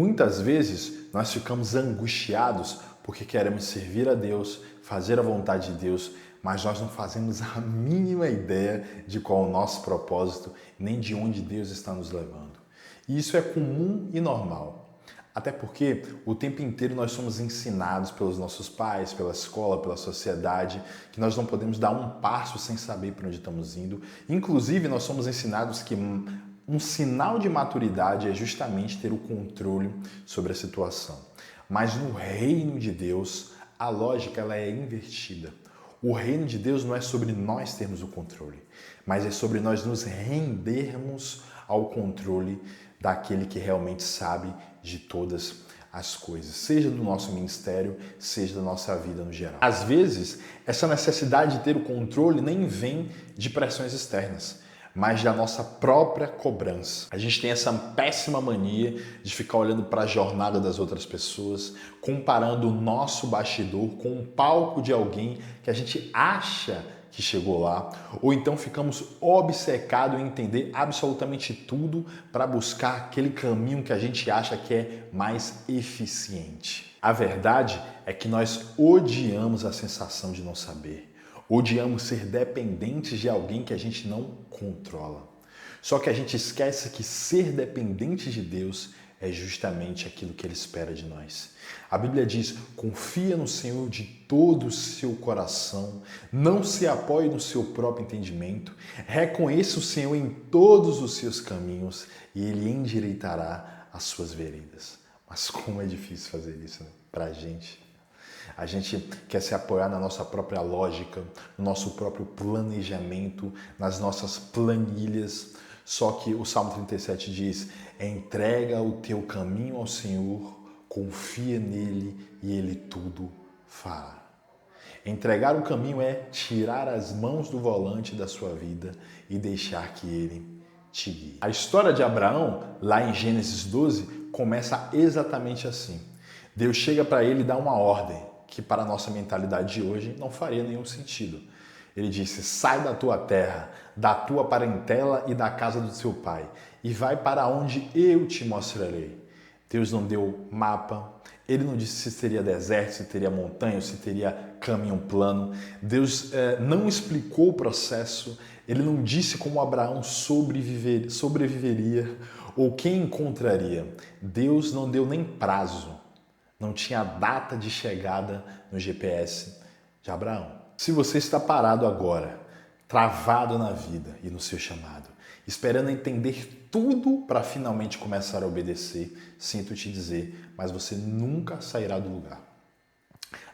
Muitas vezes nós ficamos angustiados porque queremos servir a Deus, fazer a vontade de Deus, mas nós não fazemos a mínima ideia de qual é o nosso propósito, nem de onde Deus está nos levando. E isso é comum e normal. Até porque o tempo inteiro nós somos ensinados pelos nossos pais, pela escola, pela sociedade, que nós não podemos dar um passo sem saber para onde estamos indo. Inclusive, nós somos ensinados que um sinal de maturidade é justamente ter o controle sobre a situação. Mas no reino de Deus, a lógica ela é invertida. O reino de Deus não é sobre nós termos o controle, mas é sobre nós nos rendermos ao controle daquele que realmente sabe de todas as coisas, seja do nosso ministério, seja da nossa vida no geral. Às vezes, essa necessidade de ter o controle nem vem de pressões externas, mas da nossa própria cobrança. A gente tem essa péssima mania de ficar olhando para a jornada das outras pessoas, comparando o nosso bastidor com o palco de alguém que a gente acha que chegou lá, ou então ficamos obcecados em entender absolutamente tudo para buscar aquele caminho que a gente acha que é mais eficiente. A verdade é que nós odiamos a sensação de não saber. Odiamos ser dependentes de alguém que a gente não controla. Só que a gente esquece que ser dependente de Deus é justamente aquilo que Ele espera de nós. A Bíblia diz, confia no Senhor de todo o seu coração, não se apoie no seu próprio entendimento, reconheça o Senhor em todos os seus caminhos e Ele endireitará as suas veredas. Mas como é difícil fazer isso, né? Pra gente. A gente quer se apoiar na nossa própria lógica, no nosso próprio planejamento, nas nossas planilhas. Só que o Salmo 37 diz, entrega o teu caminho ao Senhor, confia nele e ele tudo fará. Entregar o caminho é tirar as mãos do volante da sua vida e deixar que ele te guie. A história de Abraão, lá em Gênesis 12, começa exatamente assim. Deus chega para ele e dá uma ordem, que para a nossa mentalidade de hoje não faria nenhum sentido. Ele disse, sai da tua terra, da tua parentela e da casa do seu pai, e vai para onde eu te mostrarei. Deus não deu mapa, Ele não disse se teria deserto, se teria montanha, se teria caminho plano. Deus não explicou o processo, Ele não disse como Abraão sobreviveria ou quem encontraria. Deus não deu nem prazo. Não tinha data de chegada no GPS de Abraão. Se você está parado agora, travado na vida e no seu chamado, esperando entender tudo para finalmente começar a obedecer, sinto te dizer, mas você nunca sairá do lugar.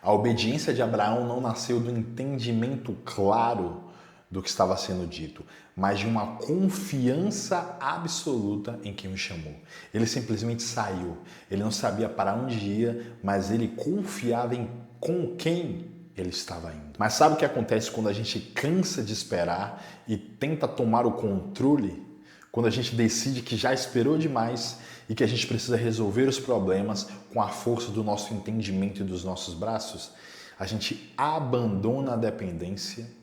A obediência de Abraão não nasceu do entendimento claro do que estava sendo dito, mas de uma confiança absoluta em quem o chamou. Ele simplesmente saiu. Ele não sabia para onde ia, mas ele confiava em com quem ele estava indo. Mas sabe o que acontece quando a gente cansa de esperar e tenta tomar o controle? Quando a gente decide que já esperou demais e que a gente precisa resolver os problemas com a força do nosso entendimento e dos nossos braços, a gente abandona a dependência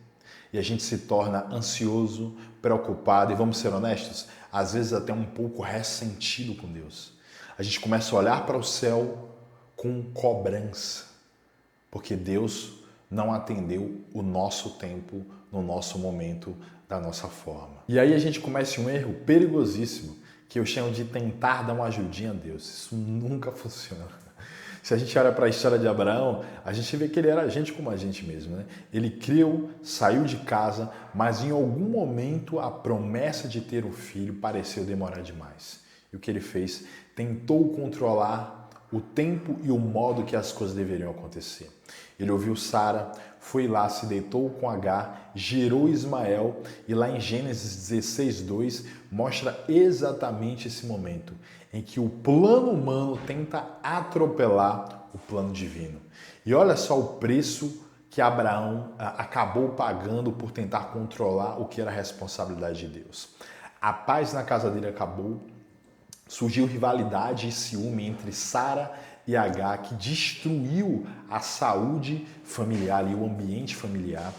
e a gente se torna ansioso, preocupado e, vamos ser honestos, às vezes até um pouco ressentido com Deus. A gente começa a olhar para o céu com cobrança, porque Deus não atendeu o nosso tempo no nosso momento, da nossa forma. E aí a gente comete um erro perigosíssimo, que eu chamo de tentar dar uma ajudinha a Deus. Isso nunca funciona. Se a gente olha para a história de Abraão, a gente vê que ele era gente como a gente mesmo, né? Ele criou, saiu de casa, mas em algum momento a promessa de ter um filho pareceu demorar demais. E o que ele fez? Tentou controlar o tempo e o modo que as coisas deveriam acontecer. Ele ouviu Sara, foi lá, se deitou com Agar, gerou Ismael e lá em Gênesis 16:2 mostra exatamente esse momento em que o plano humano tenta atropelar o plano divino. E olha só o preço que Abraão acabou pagando por tentar controlar o que era a responsabilidade de Deus. A paz na casa dele acabou, surgiu rivalidade e ciúme entre Sara e Agar, que destruiu a saúde familiar e o ambiente familiar.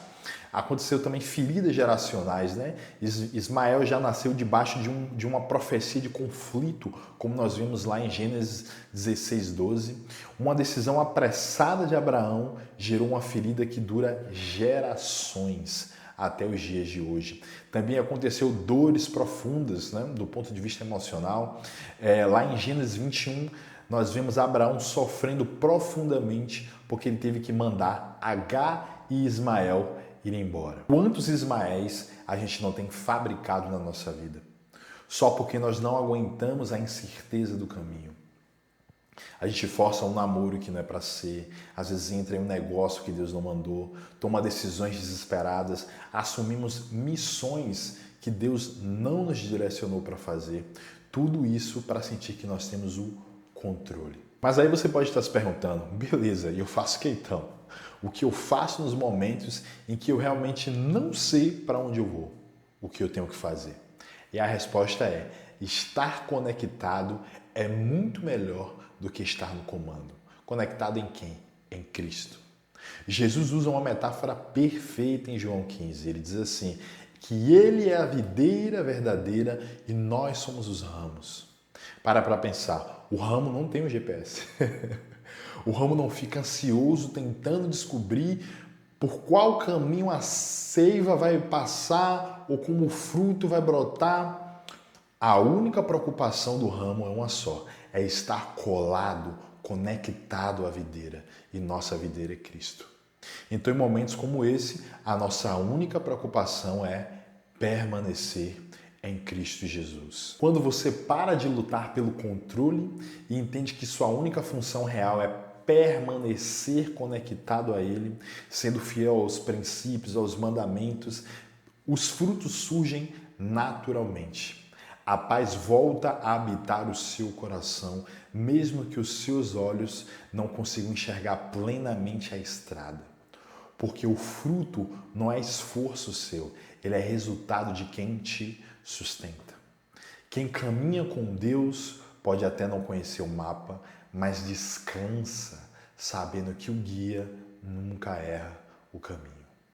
Aconteceu também feridas geracionais, né? Ismael já nasceu debaixo de uma profecia de conflito, como nós vimos lá em Gênesis 16:12. Uma decisão apressada de Abraão gerou uma ferida que dura gerações até os dias de hoje. Também aconteceu dores profundas, né, do ponto de vista emocional. Lá em Gênesis 21, nós vemos Abraão sofrendo profundamente porque ele teve que mandar Agar e Ismael ir embora. Quantos Ismaéis a gente não tem fabricado na nossa vida? Só porque nós não aguentamos a incerteza do caminho. A gente força um namoro que não é para ser, às vezes entra em um negócio que Deus não mandou, toma decisões desesperadas, assumimos missões que Deus não nos direcionou para fazer. Tudo isso para sentir que nós temos o controle. Mas aí você pode estar se perguntando, beleza, eu faço o que então? O que eu faço nos momentos em que eu realmente não sei para onde eu vou? O que eu tenho que fazer? E a resposta é, estar conectado é muito melhor do que estar no comando. Conectado em quem? Em Cristo. Jesus usa uma metáfora perfeita em João 15. Ele diz assim, que ele é a videira verdadeira e nós somos os ramos. Para pensar, o ramo não tem um GPS. O ramo não fica ansioso tentando descobrir por qual caminho a seiva vai passar ou como o fruto vai brotar. A única preocupação do ramo é uma só, é estar colado, conectado à videira. E nossa videira é Cristo. Então, em momentos como esse, a nossa única preocupação é permanecer em Cristo Jesus. Quando você para de lutar pelo controle e entende que sua única função real é permanecer conectado a Ele, sendo fiel aos princípios, aos mandamentos, os frutos surgem naturalmente. A paz volta a habitar o seu coração, mesmo que os seus olhos não consigam enxergar plenamente a estrada. Porque o fruto não é esforço seu, ele é resultado de quem te sustenta. Quem caminha com Deus pode até não conhecer o mapa, mas descansa, sabendo que o guia nunca erra o caminho.